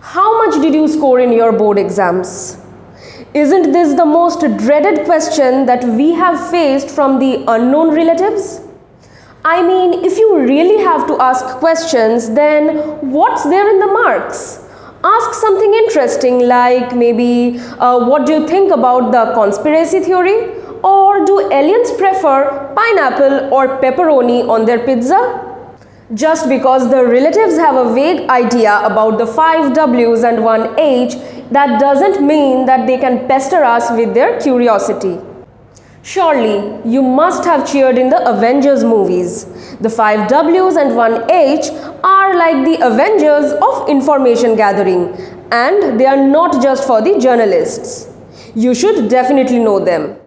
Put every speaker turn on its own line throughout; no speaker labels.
How much did you score in your board exams? Isn't this the most dreaded question that we have faced from the unknown relatives? I mean, if you really have to ask questions, then what's there in the marks? Ask something interesting like maybe, what do you think about the conspiracy theory? Or do aliens prefer pineapple or pepperoni on their pizza? Just because the relatives have a vague idea about the 5 W's and 1 H, that doesn't mean that they can pester us with their curiosity. Surely, you must have cheered in the Avengers movies. The 5 W's and 1 H are like the Avengers of information gathering, and they are not just for the journalists. You should definitely know them.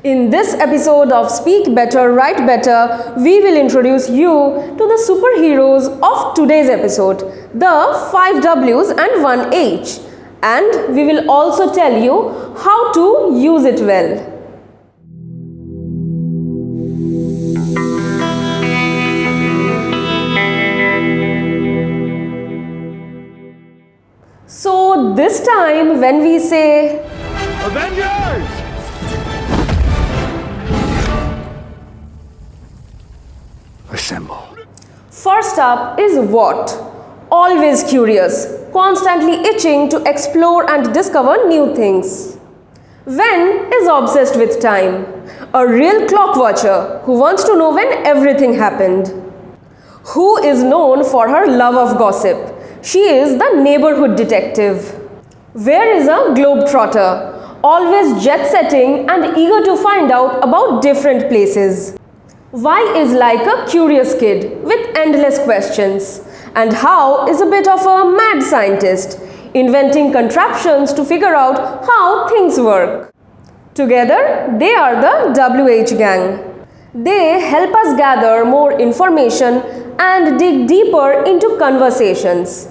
In this episode of Speak Better, Write Better, we will introduce you to the superheroes of today's episode, the 5 W's and 1 H. And we will also tell you how to use it well. So this time when we say
Avengers! Assemble.
First up is what? Always curious, constantly itching to explore and discover new things. When is obsessed with time, a real clock watcher who wants to know when everything happened. Who is known for her love of gossip. She is the neighborhood detective. Where is a globetrotter, always jet-setting and eager to find out about different places. Why is like a curious kid with endless questions, and how is a bit of a mad scientist, inventing contraptions to figure out how things work. Together, they are the WH gang. They help us gather more information and dig deeper into conversations.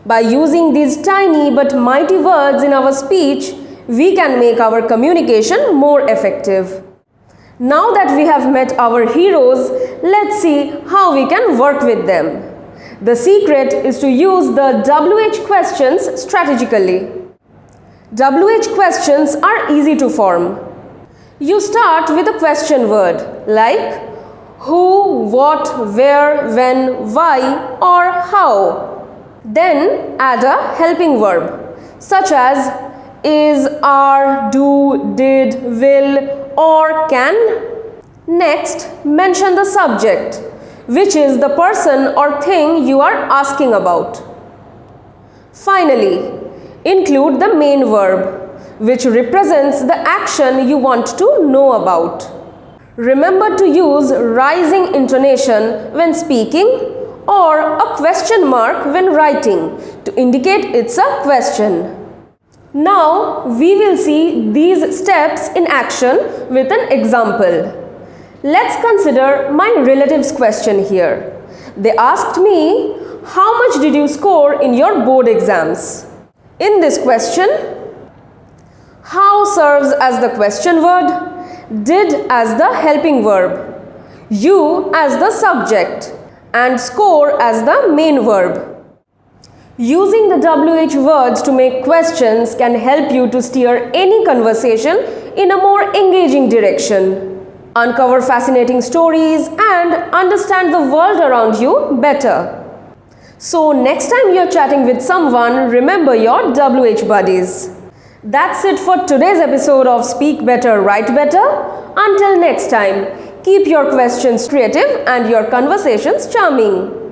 By using these tiny but mighty words in our speech, we can make our communication more effective. Now that we have met our heroes, let's see how we can work with them. The secret is to use the WH questions strategically. WH questions are easy to form. You start with a question word like who, what, where, when, why or how. Then add a helping verb such as is, are, do, did, will or can. Next, mention the subject, which is the person or thing you are asking about. Finally, include the main verb, which represents the action you want to know about. Remember to use rising intonation when speaking or a question mark when writing to indicate it's a question. Now we will see these steps in action with an example. Let's consider my relative's question here. They asked me, how much did you score in your board exams? In this question, how serves as the question word, did as the helping verb, you as the subject, and score as the main verb. Using the WH words to make questions can help you to steer any conversation in a more engaging direction, uncover fascinating stories, and understand the world around you better. So next time you're chatting with someone, remember your WH buddies. That's it for today's episode of Speak Better, Write Better. Until next time, keep your questions creative and your conversations charming.